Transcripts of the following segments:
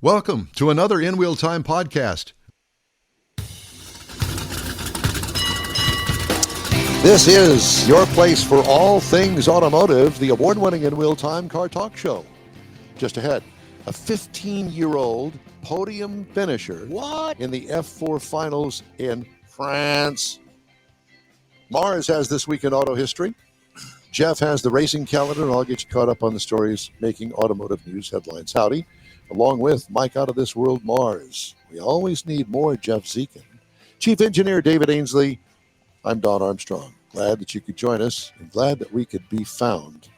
Welcome to another In Wheel Time podcast. This is your place for all things automotive, the award-winning In Wheel Time Car Talk Show. Just ahead, a 15-year-old podium finisher in the F4 finals in France. Mars has This Week in Auto History. Jeff has the racing calendar, and I'll get you caught up on the stories making automotive news headlines. Howdy. Along with Mike Out of This World, Mars. We always need more Jeff Zekin. Chief Engineer David Ainsley. I'm Don Armstrong. Glad that you could join us and glad that we could be found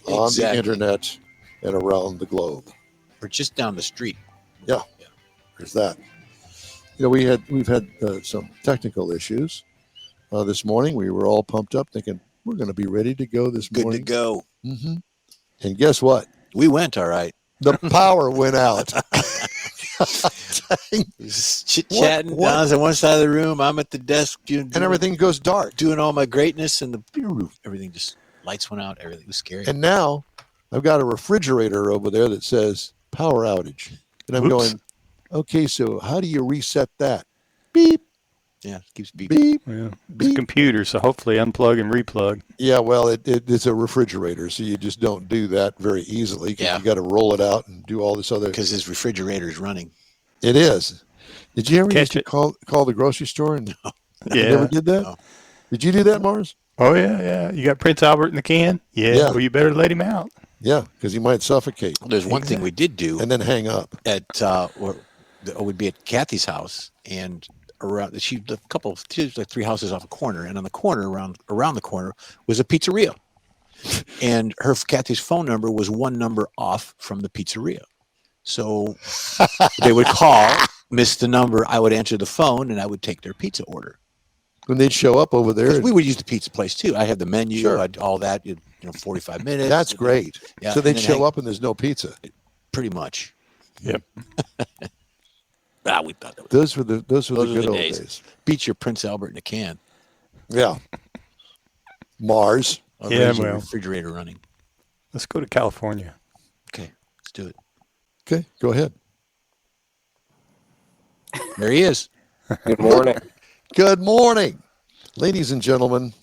on the internet and around the globe. We're just down the street. Yeah. There's that. You know, we've had some technical issues this morning. We were all pumped up thinking we're going to be ready to go this morning. Good to go. Mm-hmm. And guess what? We went all right. The power went out. Chit-chatting. Don's on one side of the room. I'm at the desk. And everything goes dark. Doing all my greatness, and everything just, lights went out. Everything was scary. And now I've got a refrigerator over there that says power outage. And I'm going, okay, so how do you reset that? Beep. Yeah, it keeps beeping. Beep. Yeah. Beep. It's a computer, so hopefully unplug and replug. Yeah, well, it's a refrigerator, so you just don't do that very easily. Yeah. You got to roll it out and do all this other. Because his refrigerator is running. It is. Did you ever used to it. call the grocery store? And Yeah. You never did that? No. Did you do that, Mars? Oh, yeah. You got Prince Albert in the can? Yeah. Well, you better let him out. Yeah, because he might suffocate. There's one thing we did do. And then hang up. We'd be at Kathy's house, and around she was like 3 houses off a corner, and on the corner around the corner was a pizzeria, and Kathy's phone number was one number off from the pizzeria, so they would call, miss the number, I would answer the phone, and I would take their pizza order. When they'd show up over there, we would use the pizza place too. I had the menu, Sure. I'd all that, 45 minutes. That's great. Yeah, so they'd show up and there's no pizza. Pretty much. Yep. We thought that Those were the good old days. Beat your Prince Albert in a can. Yeah. Mars. Refrigerator running. Let's go to California. Okay, let's do it. Okay, go ahead. There he is. Good morning. Good morning, ladies and gentlemen.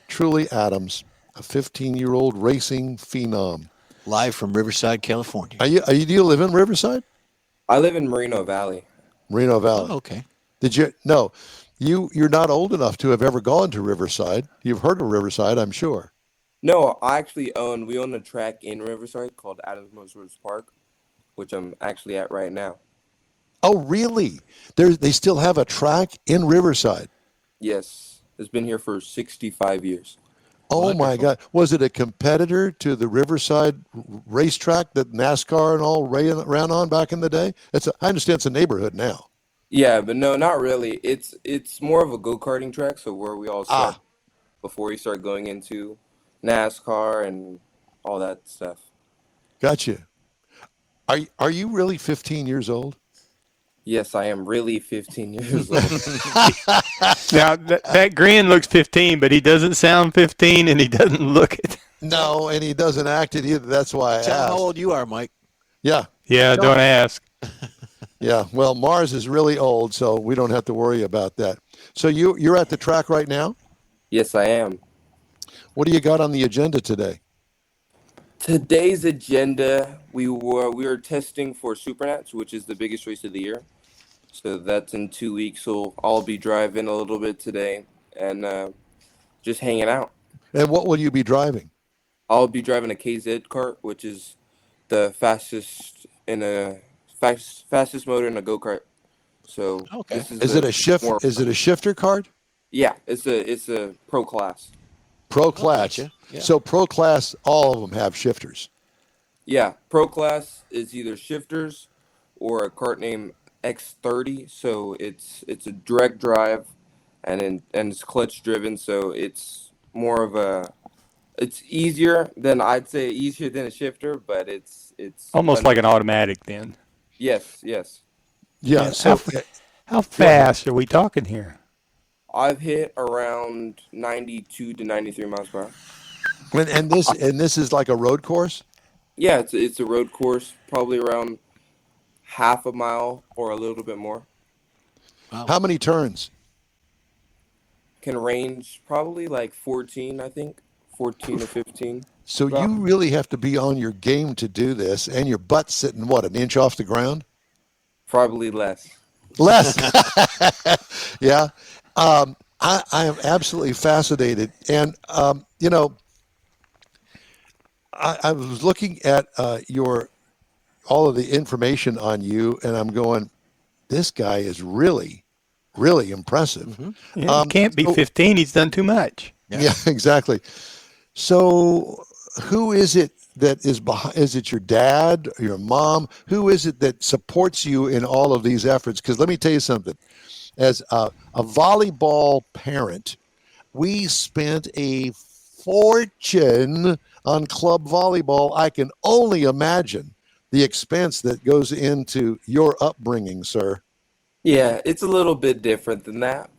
Truly Adams, a 15-year-old racing phenom. Live from Riverside, California. Do you live in Riverside? I live in Moreno Valley. Moreno Valley. Oh, okay. Did you? No, you're not old enough to have ever gone to Riverside. You've heard of Riverside, I'm sure. No, we own a track in Riverside called Adams Motorsports Park, which I'm actually at right now. Oh, really? They still have a track in Riverside? Yes. It's been here for 65 years. Oh, Wonderful. my God. Was it a competitor to the Riverside racetrack that NASCAR and all ran on back in the day? I understand it's a neighborhood now. Yeah, but no, not really. It's more of a go-karting track, so where we all start before we start going into NASCAR and all that stuff. Gotcha. Are you really 15 years old? Yes, I am really 15 years old. Now, that grin looks 15, but he doesn't sound 15, and he doesn't look it. No, and he doesn't act it either. That's why I Tell him asked. how old you are, Mike. Yeah. Yeah, don't ask. Yeah. Well, Mars is really old, so we don't have to worry about that. So you're at the track right now? Yes, I am. What do you got on the agenda today? Today's agenda, we were testing for SuperNats, which is the biggest race of the year. So that's in 2 weeks. So I'll be driving a little bit today and just hanging out. And what will you be driving? I'll be driving a KZ kart, which is the fastest motor in a go-kart. So Okay. Is it a shifter cart? Yeah, it's a pro class. Pro class. Gotcha. Yeah. So pro class, all of them have shifters. Yeah, pro class is either shifters or a kart named X30. So it's a direct drive, and it's clutch driven. So it's more of it's easier than a shifter, but it's Almost like an automatic then. Yes. Yeah. Yeah, So How fast are we talking here? I've hit around 92 to 93 miles per hour. and this is like a road course? Yeah, it's a road course, probably around half a mile or a little bit more. Wow. How many turns? Can range probably like 14, I think. 14 or 15. So About. you really have to be on your game to do this, and your butt's sitting, what, an inch off the ground? Probably less. Less. Yeah. I am absolutely fascinated. And, I was looking at all of the information on you, and I'm going, this guy is really, really impressive. Mm-hmm. Yeah, he can't be 15. He's done too much. Yeah, exactly. So who is it that is behind? Is it your dad, your mom? Who is it that supports you in all of these efforts? Because let me tell you something. As a volleyball parent, we spent a fortune on club volleyball. I can only imagine the expense that goes into your upbringing, sir. Yeah, it's a little bit different than that.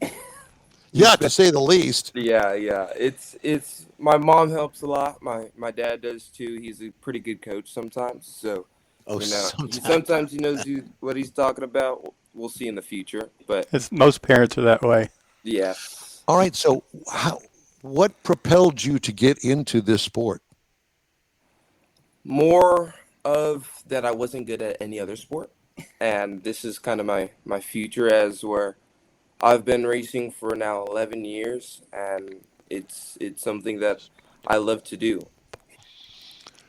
Yeah, to say the least. Yeah. It's my mom helps a lot. My dad does too. He's a pretty good coach sometimes. So sometimes he knows what he's talking about. We'll see in the future. But Most parents are that way. yeah. All right. So, what propelled you to get into this sport? More of that I wasn't good at any other sport. And this is kind of my future as where I've been racing for now 11 years, and it's something that I love to do.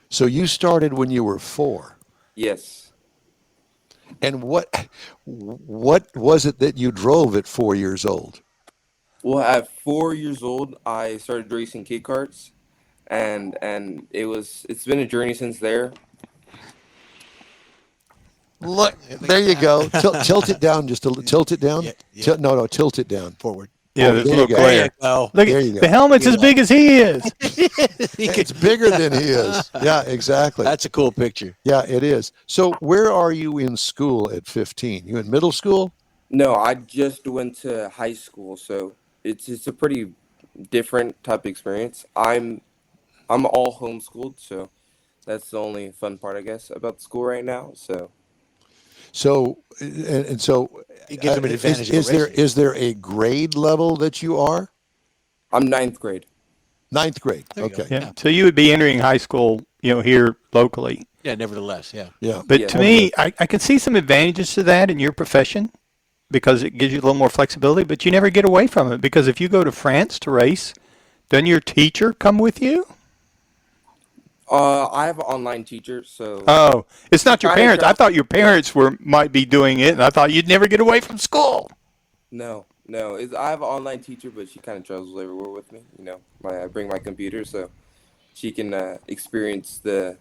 So you started when you were 4. Yes. And what was it that you drove at 4 years old? Well, at 4 years old, I started racing kit karts, and it's been a journey since there. Look, there you go. Tilt it down just a little. Tilt it down. Yeah. No, tilt it down. Forward. Yeah, Oh, there's a there you little go. glare. Oh, Look There at you go. the helmet's as big as he is. It's bigger than he is. Yeah, exactly. That's a cool picture. Yeah, it is. So where are you in school at 15? You in middle school? No, I just went to high school, so it's a pretty different type of experience. I'm all homeschooled, so that's the only fun part, I guess, about the school right now. So and so It gives them an advantage. is there a grade level that you are? I'm ninth grade. 9th grade. There you go. Okay. Yeah. So you would be entering high school, here locally. Yeah, nevertheless, yeah. Yeah. But Yeah. to me, I can see some advantages to that in your profession because it gives you a little more flexibility, but you never get away from it because if you go to France to race, doesn't your teacher come with you? I have an online teacher, so Oh, it's not your Trying to parents. I travel- thought your parents might be doing it, and I thought you'd never get away from school. no. I have an online teacher, but she kind of travels everywhere with me. I bring my computer so she can experience the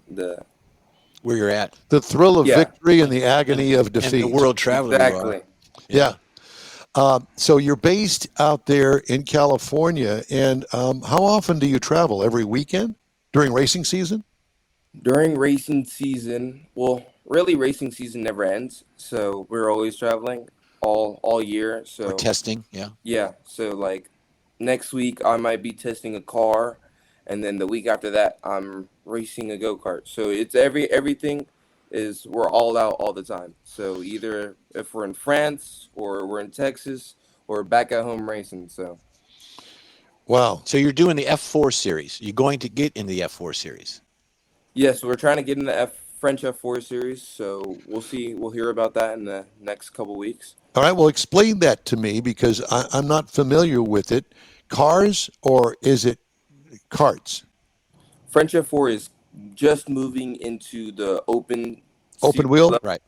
Where you're at. The thrill of Yeah. victory and the agony of And defeat. the world traveler you are. exactly. Yeah. So you're based out there in California, and how often do you travel? Every weekend during racing season? During racing season, well, really racing season never ends, so we're always traveling all year. Or So testing, yeah. yeah, so like next week I might be testing a car, and then the week after that I'm racing a go-kart. So it's everything is we're all out all the time. So either if we're in France or we're in Texas or back at home racing. So Wow. So you're doing the F4 series. You're going to get in the F4 series. yes, we're trying to get in the French F4 series. So we'll see. We'll hear about that in the next couple weeks. All right. Well, explain that to me because I'm not familiar with it. Cars or is it karts? French F4 is just moving into the open Open series wheel? Right.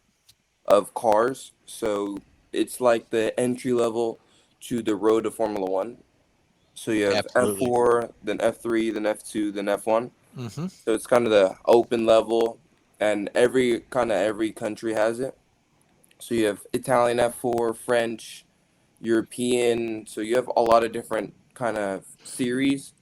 of cars. So it's like the entry level to the road of Formula One. So you have Absolutely. F4, then F3, then F2, then F1. Mm-hmm. So it's kind of the open level, and every country has it. So you have Italian F4, French, European. So you have a lot of different kind of series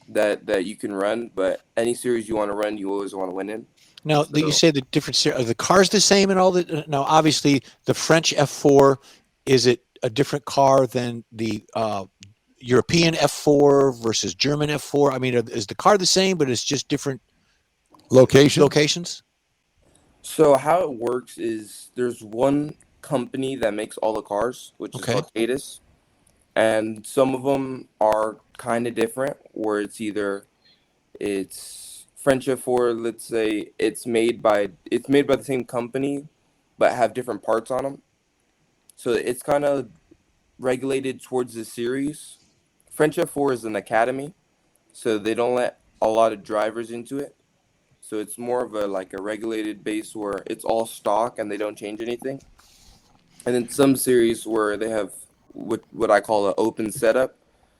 that you can run. But any series you want to run, you always want to win in. Now, So you say the different series. Are the cars the same and all that? Now, obviously, the French F4, is it a different car than the European F4 versus German F4? I mean, is the car the same, but it's just different Location? locations? So how it works is there's one company that makes all the cars, which is Okay. called Tatus, and some of them are kind of different, where it's Friendship for, let's say it's made by the same company, but have different parts on them. So it's kind of regulated towards the series. Friendship 4 is an academy, so they don't let a lot of drivers into it. So it's more of a like a regulated base where it's all stock and they don't change anything. And then some series where they have what I call an open setup,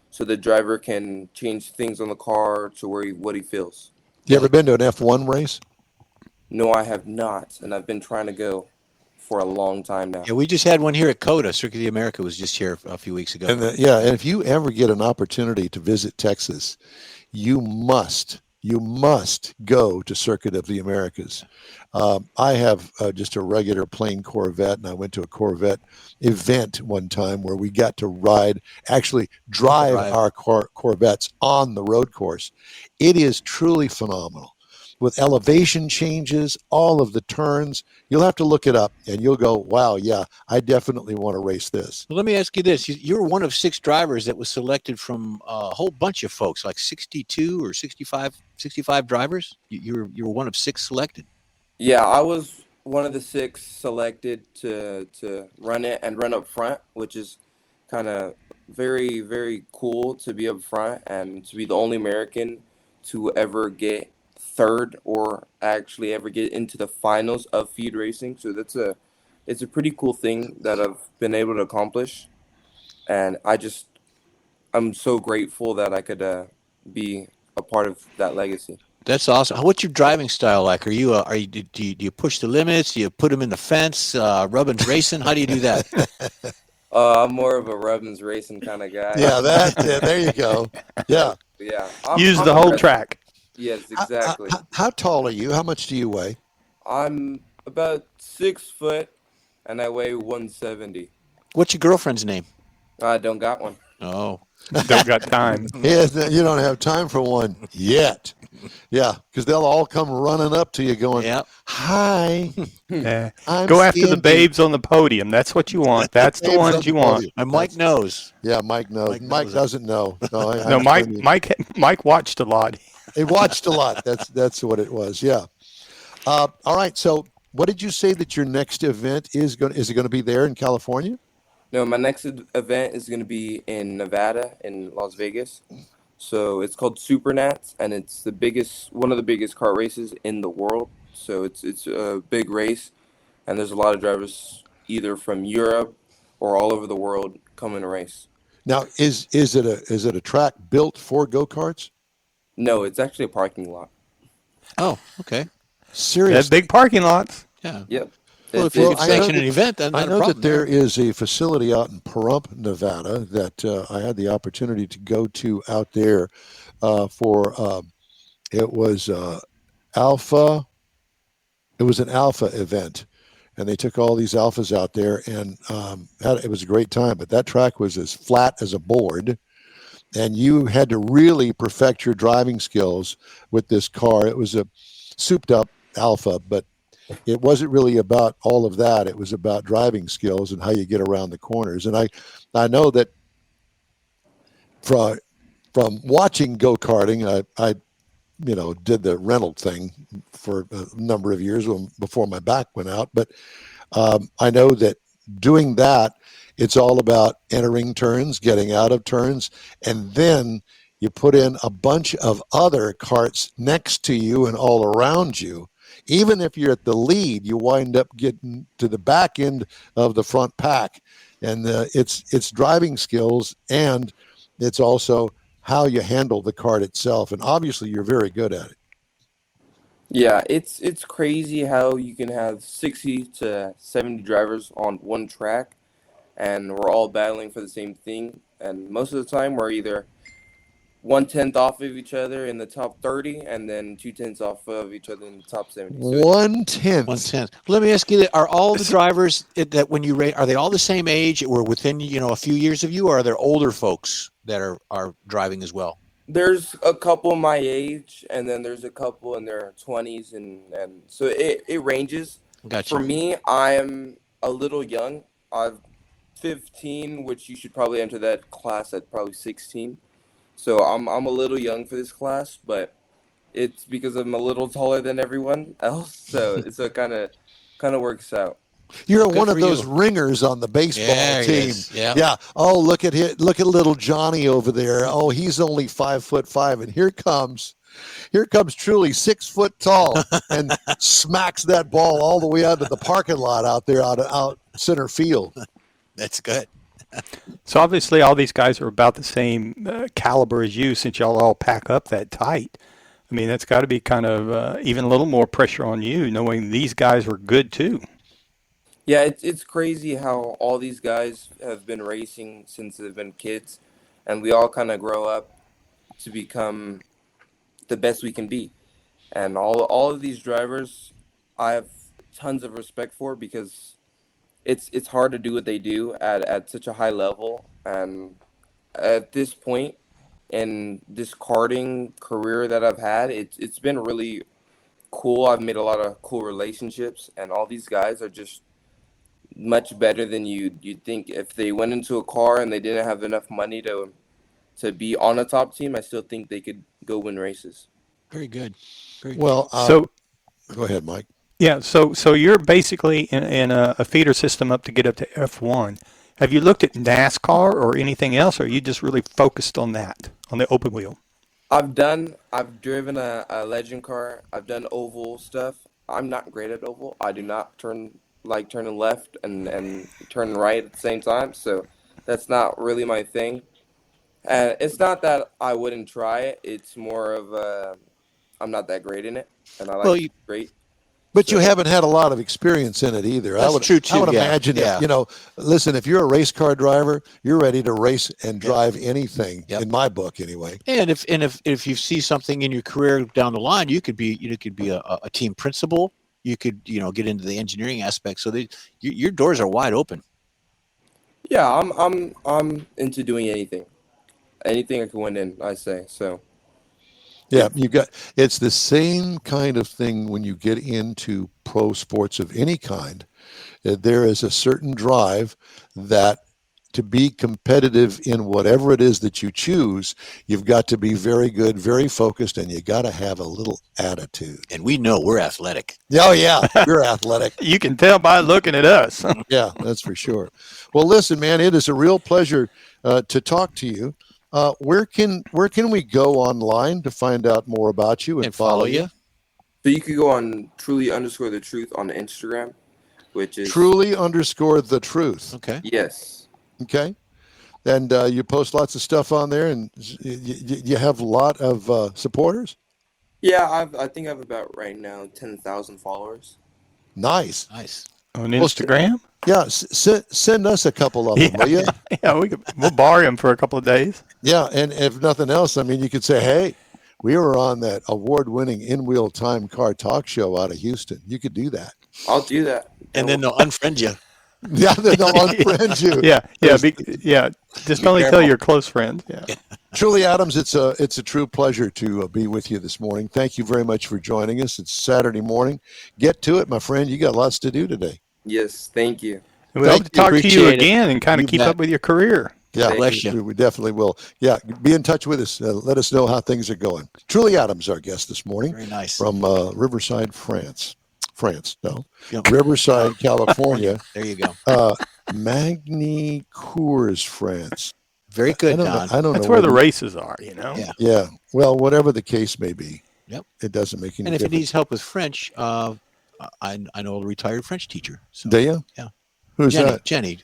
so the driver can change things on the car to what he feels. You ever been to an F1 race? No, I have not, and I've been trying to go for a long time now. Yeah, we just had one here at COTA. Circuit of the America was just here a few weeks ago. And and if you ever get an opportunity to visit Texas, you must go to Circuit of the Americas. I have just a regular plain Corvette, and I went to a Corvette event one time where we got to actually drive our Corvettes on the road course. It is truly phenomenal. With elevation changes, all of the turns, you'll have to look it up, and you'll go, wow, yeah, I definitely want to race this. Well, let me ask you this. You're one of 6 drivers that was selected from a whole bunch of folks, like 62 or 65 drivers. You were one of 6 selected. Yeah, I was one of the 6 selected to run it and run up front, which is kind of very, very cool to be up front and to be the only American to ever get third or actually ever get into the finals of feed racing. So it's a pretty cool thing that I've been able to accomplish, and I'm so grateful that I could be a part of that legacy. That's awesome. What's your driving style like? Do you push the limits? Do you put them in the fence? Rubbing racing? How do you do that? I'm more of a Rubbins racing kind of guy. Yeah, there you go. Yeah. Yeah. Use I'm the whole aggressive. track. Yes, exactly. How tall are you? How much do you weigh? I'm about 6 foot and I weigh 170. What's your girlfriend's name? I don't got one. Oh, Don't got time. Yes, you don't have time for one yet. Yeah, because they'll all come running up to you going, yeah. hi. Yeah. I'm Go after the Sandy." babes on the podium. That's what you want. That's the Babes on ones the you want. podium. And Mike knows. Yeah, Mike knows. Mike knows it. doesn't know. No, No, I'm Mike. telling you. Mike watched a lot. He watched a lot. That's what it was. Yeah. All right. So, what did you say that your next event is going? Is it going to be there in California? No, my next event is going to be in Nevada, in Las Vegas. So it's called SuperNats, and it's one of the biggest kart races in the world. So it's a big race, and there's a lot of drivers either from Europe or all over the world coming to race. Now, is it a track built for go-karts? No, it's actually a parking lot. Oh, okay. They have Seriously. big parking lots. Yeah. Yep. Well, if It's- you Well, could I know sanction an that- event, then I not a know problem that there is a facility out in Pahrump, Nevada, that I had the opportunity to go to out there for it was Alpha. It was an Alpha event, and they took all these Alphas out there, and it was a great time. But that track was as flat as a board, and you had to really perfect your driving skills with this car. It was a souped-up Alpha, but it wasn't really about all of that. It was about driving skills and how you get around the corners. And I know that from watching go-karting, I did the rental thing for a number of years before my back went out. But I know that doing that, it's all about entering turns, getting out of turns, and then you put in a bunch of other carts next to you and all around you. Even if you're at the lead, you wind up getting to the back end of the front pack, and it's driving skills, and it's also how you handle the cart itself. And obviously, you're very good at it. Yeah, it's crazy how you can have 60 to 70 drivers on one track, and we're all battling for the same thing. And most of the time, we're either 1/10 off of each other in the top 30, and then 2/10 off of each other in the top 70. So 1/10. 1/10. Let me ask you: are all the drivers that when you rate, are they all the same age, or within a few years of you, or are there older folks that are driving as well? There's a couple my age, and then there's a couple in their 20s, and so it ranges. For Gotcha. me, I'm a little young. I'm 15, which you should probably enter that class at probably 16. So I'm a little young for this class, but it's because I'm a little taller than everyone else, so it kind of works out. You're Good one of for those you. ringers on the baseball There he team. is. Yeah. Yeah. Oh, look at him. Look at little Johnny over there. Oh, he's only 5'5", and here comes truly 6 foot tall and smacks that ball all the way out to the parking lot out there, out center field. That's good. So obviously, all these guys are about the same caliber as you, since y'all all pack up that tight. I mean, that's got to be kind of even a little more pressure on you, knowing these guys are good too. Yeah, it's crazy how all these guys have been racing since they've been kids, and we all kind of grow up to become the best we can be. And all of these drivers, I have tons of respect for because it's hard to do what they do at such a high level. And at this point in this karting career that I've had, it's been really cool. I've made a lot of cool relationships, and all these guys are just much better than you'd think. If they went into a car and they didn't have enough money to be on a top team, I still think they could go win races. Very good. Very good. Well, So go ahead, Mike. yeah, so you're basically in a feeder system up to get up to F1. Have you looked at NASCAR or anything else, or are you just really focused on that, on the open wheel? I've driven a legend car. I've done oval stuff. I'm not great at oval. I do not turning left and turning right at the same time. So that's not really my thing. And it's not that I wouldn't try it. It's more of I'm not that great in it, and I Well, like to you, be great. But you So haven't had a lot of experience in it either. that's true I too. would Yeah. imagine Yeah. listen, if you're a race car driver, you're ready to race and Yep. drive anything, Yep. in my book anyway. And if you see something in your career down the line, you could be a team principal. You could get into the engineering aspect. So your doors are wide open. yeah, I'm into doing anything I can win in. I say so. Yeah, If it's the same kind of thing when you get into pro sports of any kind. There is a certain drive that to be competitive in whatever it is that you choose, you've got to be very good, very focused, and you got to have a little attitude. And we know we're athletic. Oh, yeah, you're athletic. You can tell by looking at us. Yeah, that's for sure. Well, listen, man, it is a real pleasure to talk to you. Where can we go online to find out more about you And follow you. so, you could go on truly_the truth on Instagram, which is Truly_the truth. Okay. yes. Okay. And you post lots of stuff on there, and you have a lot of supporters. Yeah, I think I have about right now 10,000 followers. Nice. Nice. On Well, Instagram? Yeah, send us a couple of them, will you? Yeah, we'll borrow him for a couple of days. Yeah, and if nothing else, I mean, you could say, hey, we were on that award-winning in-wheel time car talk show out of Houston. You could do that. I'll do that. And then they'll unfriend you. Yeah, they'll unfriend you. Yeah. Just only tell careful. your close friends. Yeah. Truly, Adams, it's a true pleasure to be with you this morning. Thank you very much for joining us. It's Saturday morning. Get to it, my friend. You got lots to do today. Yes, thank you. And we hope to Thank you. talk to you Appreciate it. again and kind You of keep bet. up with your career. Yeah, Thank Bless you. we definitely will. Yeah, be in touch with us. Let us know how things are going. Truly Adams, our guest this morning Very nice. from Riverside, France. No, Yeah. Riverside, California. There you go. Magny Cours, France. Very I good, don't Don. know. I don't That's know. where the races are, Yeah. Yeah. Well, whatever the case may be. Yep. It doesn't make any And if it difference. needs help with French, I know a retired French teacher. So, Do you? Yeah. Who's that? Jenny,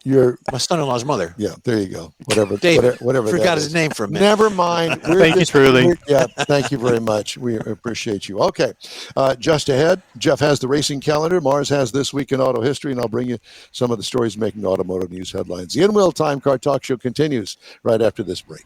Your my son-in-law's mother. yeah. There you go. Whatever. David. Whatever. Forgot that his is. name for a minute. Never mind. Thank you, truly. Yeah, thank you very much. We appreciate you. Okay, just ahead, Jeff has the racing calendar. Mars has This Week in Auto History, and I'll bring you some of the stories making automotive news headlines. The In-Wheel Time Car Talk Show continues right after this break.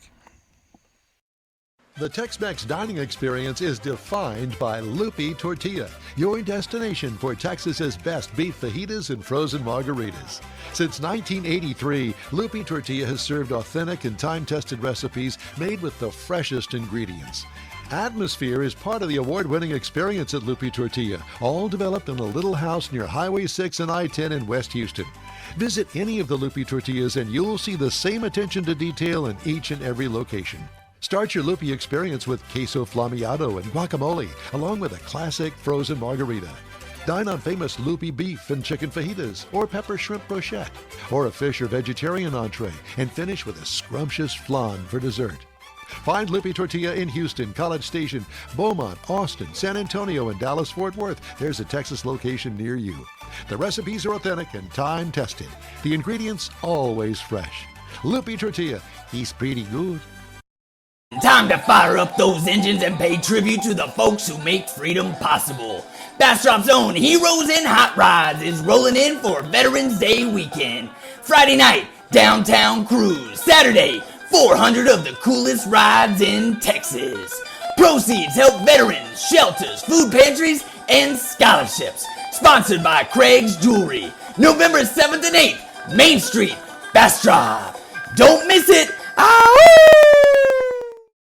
The Tex-Mex dining experience is defined by Loopy Tortilla, your destination for Texas's best beef fajitas and frozen margaritas. Since 1983, Loopy Tortilla has served authentic and time-tested recipes made with the freshest ingredients. Atmosphere is part of the award-winning experience at Loopy Tortilla, all developed in a little house near Highway 6 and I-10 in West Houston. Visit any of the Loopy Tortillas and you'll see the same attention to detail in each and every location. Start your Loopy experience with queso flammeado and guacamole, along with a classic frozen margarita. Dine on famous Loopy beef and chicken fajitas, or pepper shrimp brochette, or a fish or vegetarian entree, and finish with a scrumptious flan for dessert. Find Loopy Tortilla in Houston, College Station, Beaumont, Austin, San Antonio, and Dallas-Fort Worth. There's a Texas location near you. The recipes are authentic and time-tested. The ingredients always fresh. Loopy Tortilla, he's pretty good. Time to fire up those engines and pay tribute to the folks who make freedom possible. Bastrop's own Heroes in Hot Rods is rolling in for Veterans Day weekend. Friday night, downtown cruise. Saturday, 400 of the coolest rides in Texas. Proceeds help veterans, shelters, food pantries, and scholarships. Sponsored by Craig's Jewelry. November 7th and 8th, Main Street, Bastrop. Don't miss it.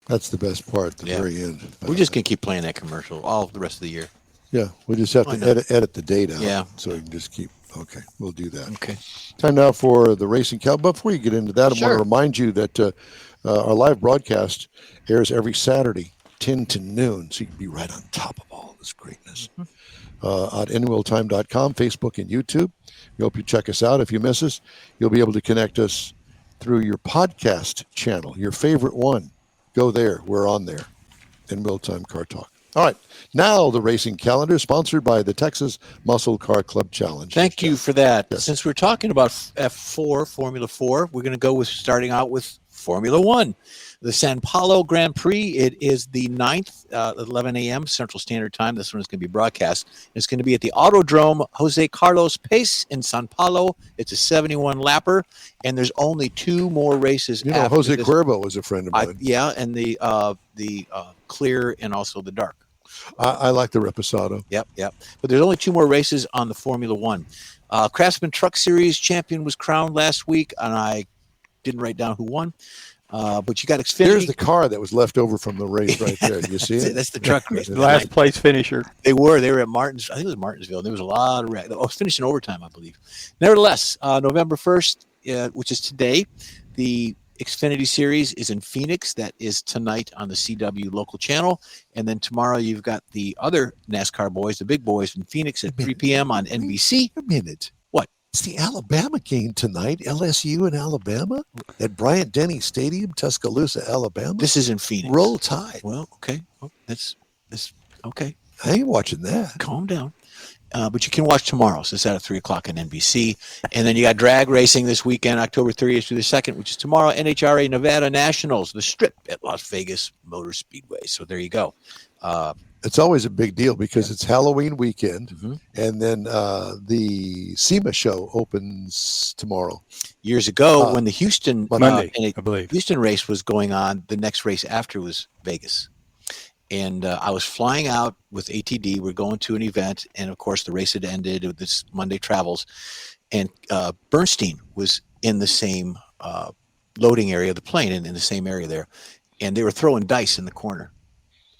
That's the best part, the very end. We're just going to keep playing that commercial all the rest of the year. Yeah, we just have to edit the date out. Yeah. So we can just keep, okay, we'll do that. Okay. Time now for the Racing Cal. Before you get into that, I Sure. want to remind you that our live broadcast airs every Saturday, 10 to noon, so you can be right on top of all this greatness. At nwilltime.com, Facebook, and YouTube. We hope you check us out. If you miss us, you'll be able to connect us through your podcast channel, your favorite one. Go there. We're on there. In Real Time Car Talk. All right. Now the racing calendar, sponsored by the Texas Muscle Car Club Challenge. Thank you for that. Yes. Since we're talking about F4, Formula 4, we're going to go with starting out with Formula 1. The San Paulo Grand Prix, it is the 9th, 11 a.m. Central Standard Time. This one is going to be broadcast. It's going to be at the Autodrome Jose Carlos Pace in San Paulo. It's a 71-lapper, and there's only 2 more races. You know, after Jose this. Cuervo was a friend of mine. Yeah, and the clear and also the dark. I like the Reposado. Yep. But there's only 2 more races on the Formula 1. Craftsman Truck Series champion was crowned last week, and I didn't write down who won. But you got Xfinity. There's the car that was left over from the race right there. You see it? That's the truck race. Last place finisher. They were at Martins. I think it was Martinsville. There was a lot of wreck. Oh, it was finished in overtime, I believe. Nevertheless, November 1st, which is today, the Xfinity Series is in Phoenix. That is tonight on the CW local channel. And then tomorrow you've got the other NASCAR boys, the big boys in Phoenix at 3 p.m. on NBC. A minute. What? It's the Alabama game tonight. LSU and Alabama at Bryant Denny Stadium, Tuscaloosa, Alabama. This is in Phoenix. Roll Tide. Well, okay. Well, that's okay. I ain't watching that. Calm down. But you can watch tomorrow. So it's at 3 o'clock on NBC. And then you got drag racing this weekend, October 30th through the 2nd, which is tomorrow. NHRA Nevada Nationals, the Strip at Las Vegas Motor Speedway. So there you go. It's always a big deal because it's Halloween weekend, and then the SEMA show opens tomorrow. Years ago, when the Houston Monday, I believe. Houston race was going on, the next race after was Vegas. And I was flying out with ATD. We're going to an event, and of course, the race had ended with this Monday travels. And Bernstein was in the same loading area of the plane, in the same area there. And they were throwing dice in the corner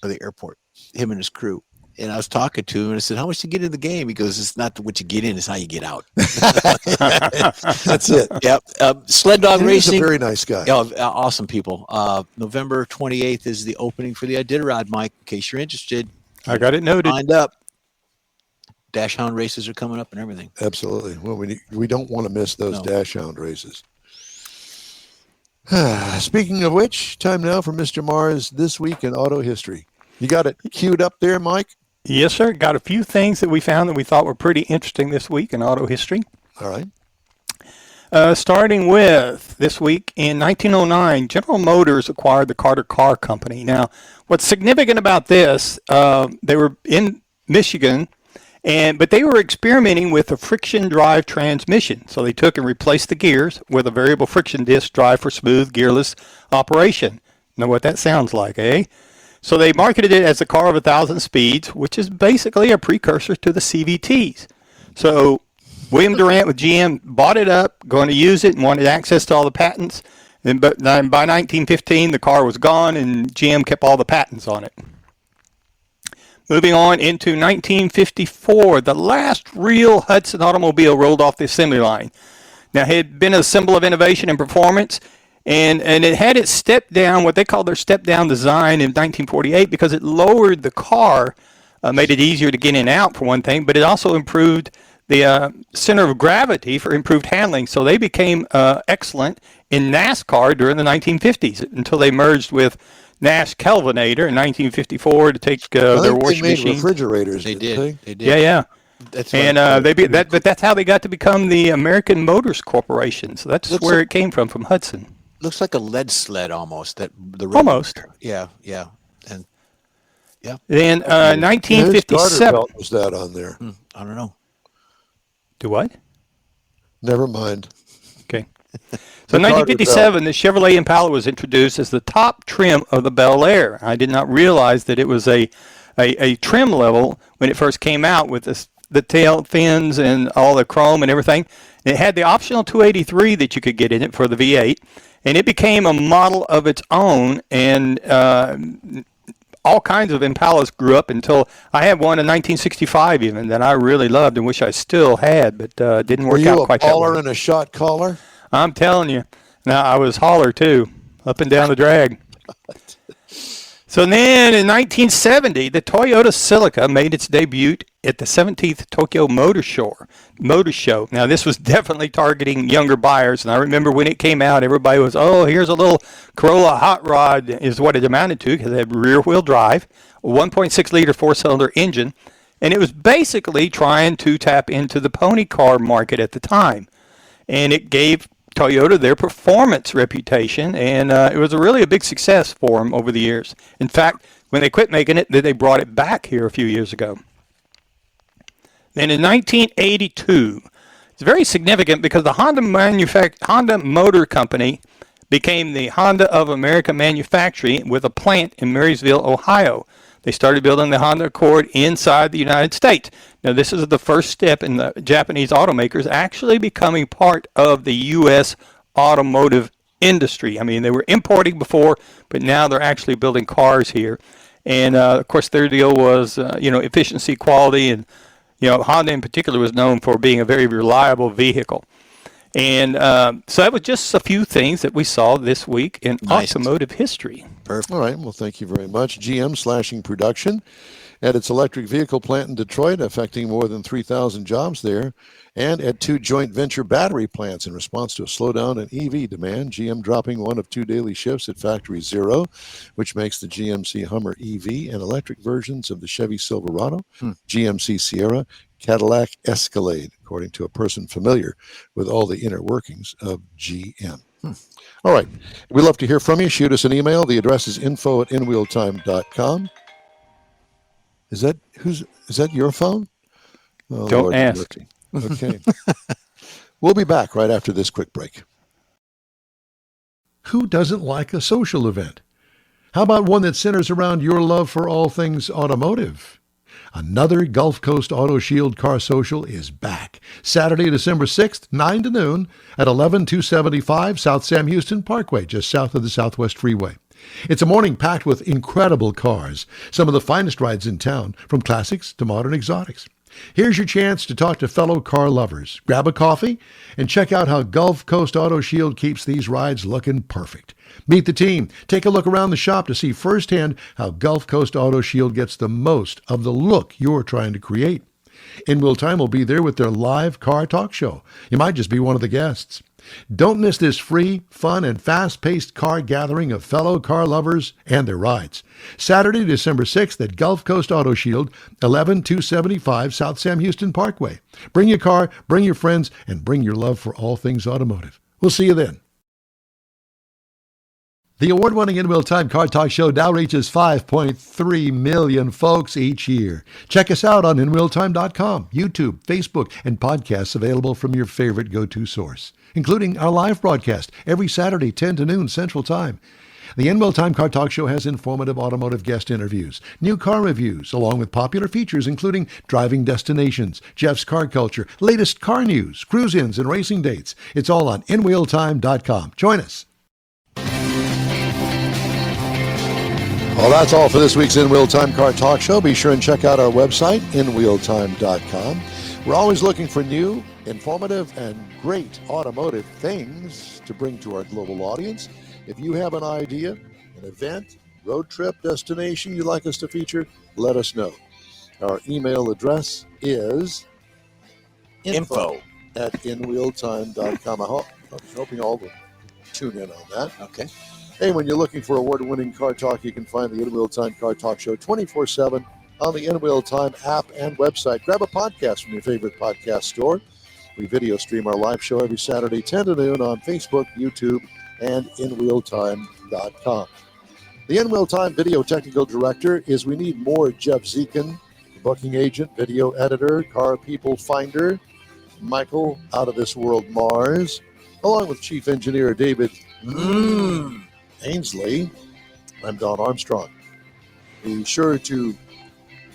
of the airport, him and his crew. And I was talking to him, and I said, "How much to get in the game?" He goes, "It's not what you get in; it's how you get out." That's it. Yep. Sled dog He's racing. a very nice guy. Yeah, awesome people. November 28th is the opening for the Iditarod, Mike. In case you're interested, I got it noted. lined up. Dash hound races are coming up and everything. Absolutely. Well, we don't want to miss those dash hound races. Speaking of which, time now for Mr. Mars This Week in Auto History. You got it queued up there, Mike? Yes, sir. Got a few things that we found that we thought were pretty interesting this week in auto history. All right. Starting with this week in 1909, General Motors acquired the Carter Car Company. Now, what's significant about this, they were in Michigan, but they were experimenting with a friction drive transmission. So they took and replaced the gears with a variable friction disc drive for smooth gearless operation. Know what that sounds like, eh? So they marketed it as a car of 1,000 speeds, which is basically a precursor to the CVTs. So William Durant with GM bought it up, going to use it, and wanted access to all the patents. But by 1915, the car was gone, and GM kept all the patents on it. Moving on into 1954, the last real Hudson automobile rolled off the assembly line. Now, it had been a symbol of innovation and performance, and it had its step-down, what they call their step-down design in 1948, because it lowered the car, made it easier to get in and out, for one thing, but it also improved the center of gravity for improved handling. So they became excellent in NASCAR during the 1950s until they merged with Nash Kelvinator in 1954 to take their washing machine. Refrigerators. They did. They did. Yeah. That's And but that's how they got to become the American Motors Corporation. So that's where it came from Hudson. Looks like a lead sled almost. Almost. Yeah. And yeah. Then Whose garter 1957. belt was that on there? I don't know. Do what? Never mind. Okay. So in 1957, the Chevrolet Impala was introduced as the top trim of the Bel Air. I did not realize that it was a trim level when it first came out with the tail fins and all the chrome and everything. It had the optional 283 that you could get in it for the V8, and it became a model of its own, and all kinds of Impalas grew up until I had one in 1965 even that I really loved and wish I still had, but didn't work out quite that way. Were you a hauler and a shot caller? I'm telling you. Now, I was hauler, too, up and down the drag. So then in 1970, the Toyota Celica made its debut at the 17th Tokyo Motor Show. Now, this was definitely targeting younger buyers, and I remember when it came out, everybody was, oh, here's a little Corolla hot rod is what it amounted to because it had rear-wheel drive, a 1.6-liter four-cylinder engine, and it was basically trying to tap into the pony car market at the time. And it gave Toyota their performance reputation, and it was really a big success for them over the years. In fact, when they quit making it, they brought it back here a few years ago. Then in 1982, it's very significant because the Honda Motor Company became the Honda of America manufacturing with a plant in Marysville, Ohio. They started building the Honda Accord inside the United States. Now, this is the first step in the Japanese automakers actually becoming part of the U.S. automotive industry. I mean, they were importing before, but now they're actually building cars here. And, of course, their deal was, efficiency, quality, and, Honda in particular was known for being a very reliable vehicle. And so that was just a few things that we saw this week in automotive history. Perfect. All right. Well, thank you very much. GM slashing production at its electric vehicle plant in Detroit, affecting more than 3,000 jobs there, and at 2 joint venture battery plants in response to a slowdown in EV demand. GM dropping 1 of 2 daily shifts at Factory Zero, which makes the GMC Hummer EV and electric versions of the Chevy Silverado, GMC Sierra, Cadillac Escalade, according to a person familiar with all the inner workings of GM. All right. We'd love to hear from you. Shoot us an email. The address is info@inwheeltime.com. Is that your phone? Oh, Don't Lord ask. mercy. Okay. We'll be back right after this quick break. Who doesn't like a social event? How about one that centers around your love for all things automotive? Another Gulf Coast Auto Shield Car Social is back. Saturday, December 6th, 9 to noon at 11275 South Sam Houston Parkway, just south of the Southwest Freeway. It's a morning packed with incredible cars, some of the finest rides in town, from classics to modern exotics. Here's your chance to talk to fellow car lovers. Grab a coffee and check out how Gulf Coast Auto Shield keeps these rides looking perfect. Meet the team. Take a look around the shop to see firsthand how Gulf Coast Auto Shield gets the most of the look you're trying to create. In Wheel Time will be there with their live car talk show. You might just be one of the guests. Don't miss this free, fun, and fast-paced car gathering of fellow car lovers and their rides. Saturday, December 6th at Gulf Coast Auto Shield, 11275 South Sam Houston Parkway. Bring your car, bring your friends, and bring your love for all things automotive. We'll see you then. The award-winning In Wheel Time Car Talk Show now reaches 5.3 million folks each year. Check us out on InWheelTime.com, YouTube, Facebook, and podcasts available from your favorite go-to source, including our live broadcast every Saturday, 10 to noon Central Time. The In Wheel Time Car Talk Show has informative automotive guest interviews, new car reviews, along with popular features including driving destinations, Jeff's car culture, latest car news, cruise-ins, and racing dates. It's all on InWheelTime.com. Join us. Well, that's all for this week's In Wheel Time Car Talk Show. Be sure and check out our website, InWheelTime.com. We're always looking for new, informative, and great automotive things to bring to our global audience. If you have an idea, an event, road trip, destination you'd like us to feature, let us know. Our email address is info@inwheeltime.com. I'm hoping all will tune in on that. Okay. Hey, when you're looking for award-winning car talk, you can find the In Wheel Time Car Talk Show 24/7 on the In Wheel Time app and website. Grab a podcast from your favorite podcast store. We video stream our live show every Saturday, 10 to noon on Facebook, YouTube, and InWheelTime.com. The In Wheel Time video technical director is we need more Jeff Zekin, booking agent, video editor, car people finder, Michael out of this world Mars, along with chief engineer David Ainsley. I'm Don Armstrong. Be sure to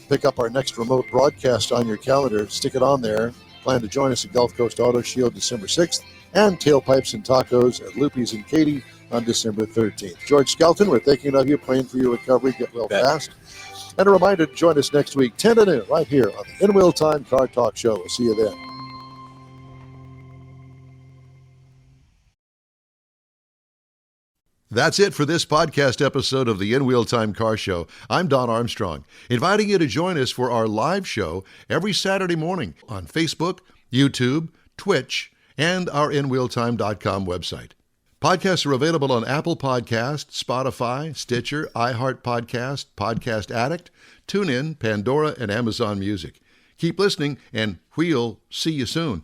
pick up our next remote broadcast on your calendar. Stick it on there. Plan to join us at Gulf Coast Auto Show December 6th and Tailpipes and Tacos at Loopy's and Katy on December 13th. George Skelton, we're thinking of you, praying for your recovery. Get well fast. And a reminder to join us next week, 10 to noon, right here on the In Wheel Time Car Talk Show. We'll see you then. That's it for this podcast episode of the In Wheel Time Car Show. I'm Don Armstrong, inviting you to join us for our live show every Saturday morning on Facebook, YouTube, Twitch, and our InWheelTime.com website. Podcasts are available on Apple Podcasts, Spotify, Stitcher, iHeart Podcast, Podcast Addict, TuneIn, Pandora, and Amazon Music. Keep listening, and we'll see you soon.